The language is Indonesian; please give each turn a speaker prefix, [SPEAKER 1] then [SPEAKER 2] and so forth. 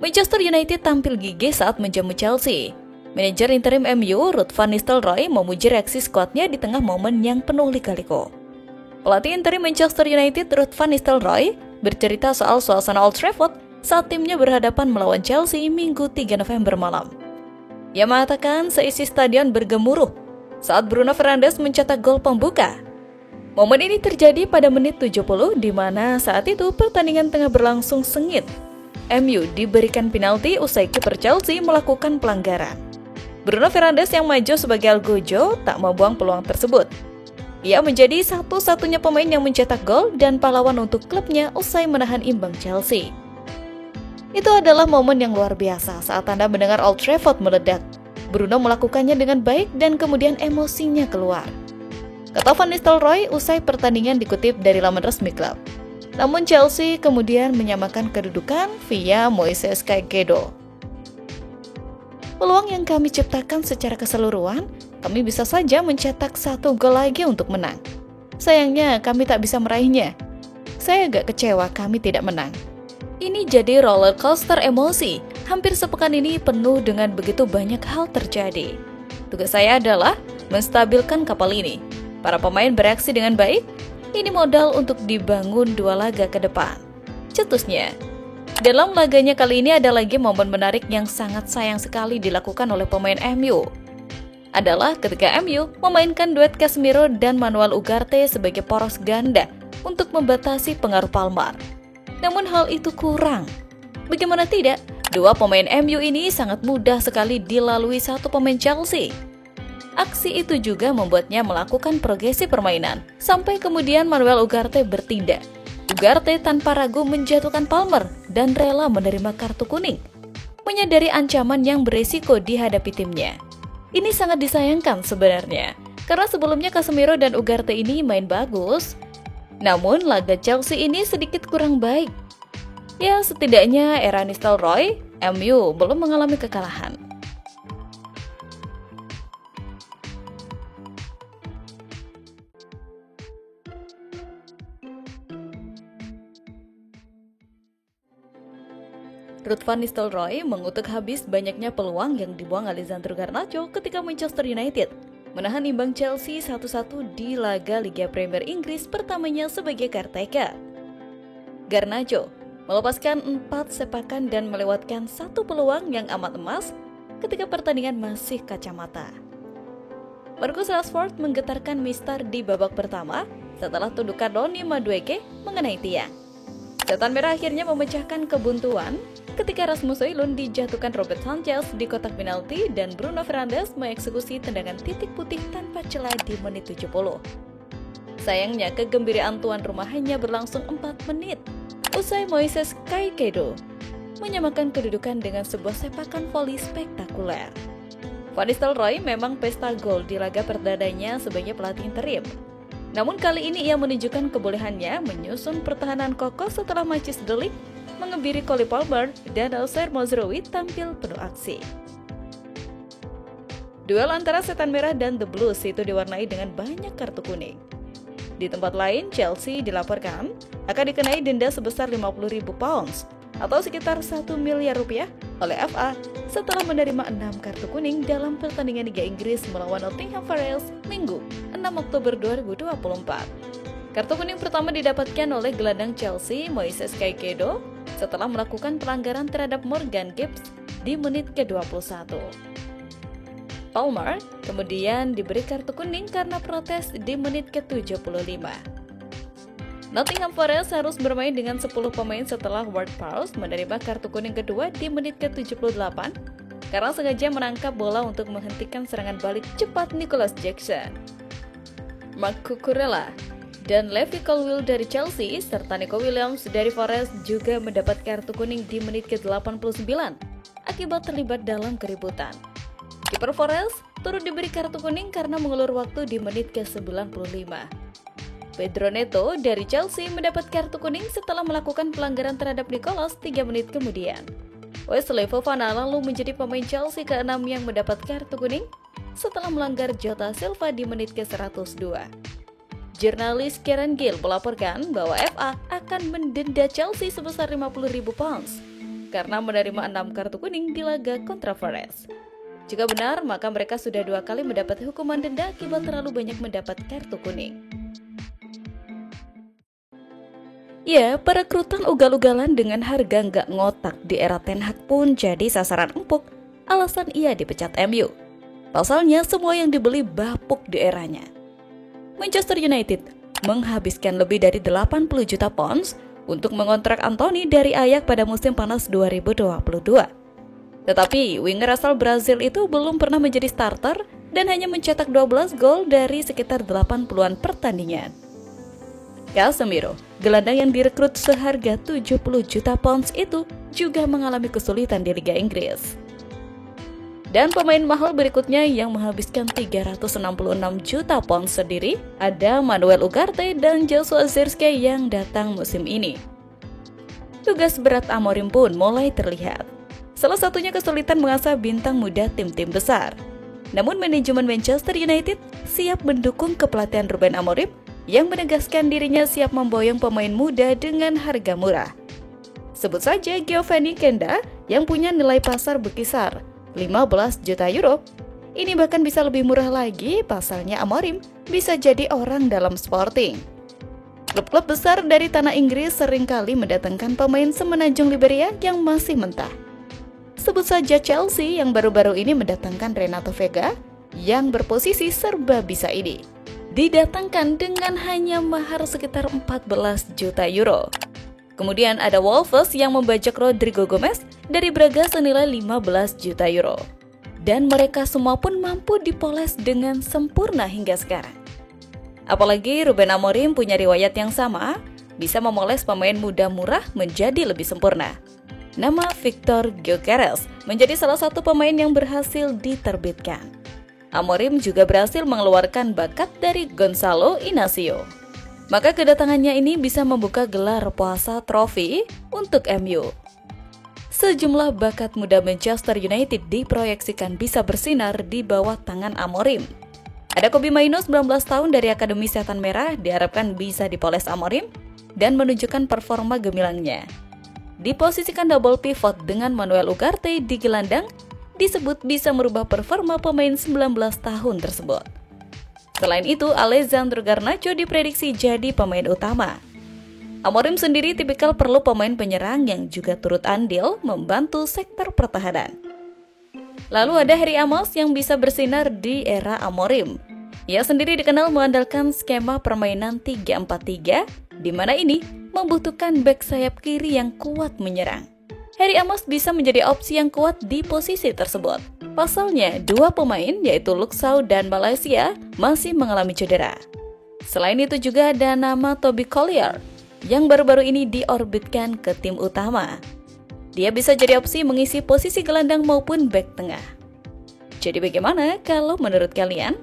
[SPEAKER 1] Manchester United tampil gigih saat menjamu Chelsea. Manajer interim MU, Ruud van Nistelrooy, memuji reaksi skuadnya di tengah momen yang penuh lika-liku. Pelatih interim Manchester United, Ruud van Nistelrooy, bercerita soal suasana Old Trafford saat timnya berhadapan melawan Chelsea Minggu 3 November malam. Ia mengatakan seisi stadion bergemuruh saat Bruno Fernandes mencetak gol pembuka. Momen ini terjadi pada menit 70 di mana saat itu pertandingan tengah berlangsung sengit. MU diberikan penalti usai kiper Chelsea melakukan pelanggaran. Bruno Fernandes yang maju sebagai algojo tak membuang peluang tersebut. Ia menjadi satu-satunya pemain yang mencetak gol dan pahlawan untuk klubnya usai menahan imbang Chelsea. Itu adalah momen yang luar biasa saat Anda mendengar Old Trafford meledak. Bruno melakukannya dengan baik dan kemudian emosinya keluar, kata Van Nistelrooy usai pertandingan dikutip dari laman resmi klub. Namun Chelsea kemudian menyamakan kedudukan via Moises Caicedo. Peluang yang kami ciptakan secara keseluruhan, kami bisa saja mencetak 1 gol lagi untuk menang. Sayangnya kami tak bisa meraihnya. Saya agak kecewa kami tidak menang. Ini jadi roller coaster emosi. Hampir sepekan ini penuh dengan begitu banyak hal terjadi. Tugas saya adalah menstabilkan kapal ini. Para pemain bereaksi dengan baik. Ini modal untuk dibangun 2 laga ke depan, cetusnya. Dalam laganya kali ini ada lagi momen menarik yang sangat sayang sekali dilakukan oleh pemain MU. Adalah ketika MU memainkan duet Casemiro dan Manuel Ugarte sebagai poros ganda untuk membatasi pengaruh Palmer. Namun hal itu kurang. Bagaimana tidak, 2 pemain MU ini sangat mudah sekali dilalui 1 pemain Chelsea. Aksi itu juga membuatnya melakukan progresi permainan, sampai kemudian Manuel Ugarte bertindak. Ugarte tanpa ragu menjatuhkan Palmer dan rela menerima kartu kuning, menyadari ancaman yang beresiko dihadapi timnya. Ini sangat disayangkan sebenarnya, karena sebelumnya Casemiro dan Ugarte ini main bagus. Namun laga Chelsea ini sedikit kurang baik. Ya, setidaknya era Nistelrooy, MU belum mengalami kekalahan. Ruud van Nistelrooy mengutuk habis banyaknya peluang yang dibuang Alessandro Garnacho ketika Manchester United menahan imbang Chelsea 1-1 di laga Liga Premier Inggris pertamanya sebagai caretaker. Garnacho melepaskan 4 sepakan dan melewatkan 1 peluang yang amat emas ketika pertandingan masih kacamata. Marcus Rashford menggetarkan Mister di babak pertama setelah tundukan Donny Madueke mengenai tiang. Setan merah akhirnya memecahkan kebuntuan ketika Rasmus Højlund dijatuhkan Robert Sanchez di kotak penalti dan Bruno Fernandes mengeksekusi tendangan titik putih tanpa celah di menit 70. Sayangnya kegembiraan tuan rumah hanya berlangsung 4 menit. Usai Moises Caicedo menyamakan kedudukan dengan sebuah sepakan voli spektakuler. Van Nistelrooy memang pesta gol di laga perdadanya sebagai pelatih interim. Namun kali ini ia menunjukkan kebolehannya menyusun pertahanan kokoh setelah Matthijs de Ligt mengebiri Cole Palmer dan Noussair Mazraoui tampil penuh aksi. Duel antara Setan Merah dan The Blues itu diwarnai dengan banyak kartu kuning. Di tempat lain, Chelsea dilaporkan akan dikenai denda sebesar 50.000 pounds atau sekitar 1 miliar rupiah oleh FA setelah menerima 6 kartu kuning dalam pertandingan Liga Inggris melawan Nottingham Forest Minggu 6 Oktober 2024. Kartu kuning pertama didapatkan oleh gelandang Chelsea Moises Caicedo setelah melakukan pelanggaran terhadap Morgan Gibbs di menit ke-21. Palmer kemudian diberi kartu kuning karena protes di menit ke-75. Nottingham Forest harus bermain dengan 10 pemain setelah Ward-Prowse menerima kartu kuning kedua di menit ke-78 karena sengaja menangkap bola untuk menghentikan serangan balik cepat Nicholas Jackson. Marc Cucurella dan Levi Colwill dari Chelsea serta Nico Williams dari Forest juga mendapat kartu kuning di menit ke-89 akibat terlibat dalam keributan. Kiper Forest turut diberi kartu kuning karena mengulur waktu di menit ke-95. Pedro Neto dari Chelsea mendapat kartu kuning setelah melakukan pelanggaran terhadap Nicholas 3 menit kemudian. Wesley Fofana lalu menjadi pemain Chelsea ke-6 yang mendapat kartu kuning setelah melanggar Jota Silva di menit ke-102. Jurnalis Kieran Gill melaporkan bahwa FA akan mendenda Chelsea sebesar 50.000 pounds karena menerima 6 kartu kuning di laga kontra Forest. Jika benar, maka mereka sudah 2 kali mendapat hukuman denda akibat terlalu banyak mendapat kartu kuning. Ya, perekrutan ugal-ugalan dengan harga nggak ngotak di era Ten Hag pun jadi sasaran empuk, alasan ia dipecat MU. Pasalnya semua yang dibeli bapuk di eranya. Manchester United menghabiskan lebih dari 80 juta pounds untuk mengontrak Anthony dari Ajax pada musim panas 2022. Tetapi winger asal Brazil itu belum pernah menjadi starter dan hanya mencetak 12 gol dari sekitar 80-an pertandingan. Casemiro, gelandang yang direkrut seharga 70 juta pounds itu juga mengalami kesulitan di Liga Inggris. Dan pemain mahal berikutnya yang menghabiskan 366 juta pounds sendiri ada Manuel Ugarte dan Joshua Zirkzee yang datang musim ini. Tugas berat Amorim pun mulai terlihat. Salah satunya kesulitan mengasah bintang muda tim-tim besar. Namun manajemen Manchester United siap mendukung kepelatihan Ruben Amorim yang menegaskan dirinya siap memboyong pemain muda dengan harga murah. Sebut saja Giovanni Kenda yang punya nilai pasar berkisar 15 juta euro. Ini bahkan bisa lebih murah lagi, pasalnya Amorim bisa jadi orang dalam Sporting. Klub-klub besar dari tanah Inggris seringkali mendatangkan pemain semenanjung Liberia yang masih mentah. Sebut saja Chelsea yang baru-baru ini mendatangkan Renato Vega yang berposisi serba bisa ini. Didatangkan dengan hanya mahar sekitar 14 juta euro. Kemudian ada Wolves yang membajak Rodrigo Gomez dari Braga senilai 15 juta euro. Dan mereka semua pun mampu dipoles dengan sempurna hingga sekarang. Apalagi Ruben Amorim punya riwayat yang sama, bisa memoles pemain muda murah menjadi lebih sempurna. Nama Victor Gyökeres menjadi salah satu pemain yang berhasil diterbitkan. Amorim juga berhasil mengeluarkan bakat dari Gonzalo Inacio. Maka kedatangannya ini bisa membuka gelar puasa trofi untuk MU. Sejumlah bakat muda Manchester United diproyeksikan bisa bersinar di bawah tangan Amorim. Ada Kobbie Mainoo 19 tahun dari Akademi Setan Merah diharapkan bisa dipoles Amorim dan menunjukkan performa gemilangnya. Diposisikan double pivot dengan Manuel Ugarte di gelandang, disebut bisa merubah performa pemain 19 tahun tersebut. Selain itu, Alessandro Garnacho diprediksi jadi pemain utama. Amorim sendiri tipikal perlu pemain penyerang yang juga turut andil membantu sektor pertahanan. Lalu ada Harry Amos yang bisa bersinar di era Amorim. Ia sendiri dikenal mengandalkan skema permainan 3-4-3, di mana ini membutuhkan bek sayap kiri yang kuat menyerang. Harry Amos bisa menjadi opsi yang kuat di posisi tersebut. Pasalnya, 2 pemain yaitu Luke Shaw dan Malaysia masih mengalami cedera. Selain itu juga ada nama Toby Collier yang baru-baru ini diorbitkan ke tim utama. Dia bisa jadi opsi mengisi posisi gelandang maupun bek tengah. Jadi bagaimana kalau menurut kalian?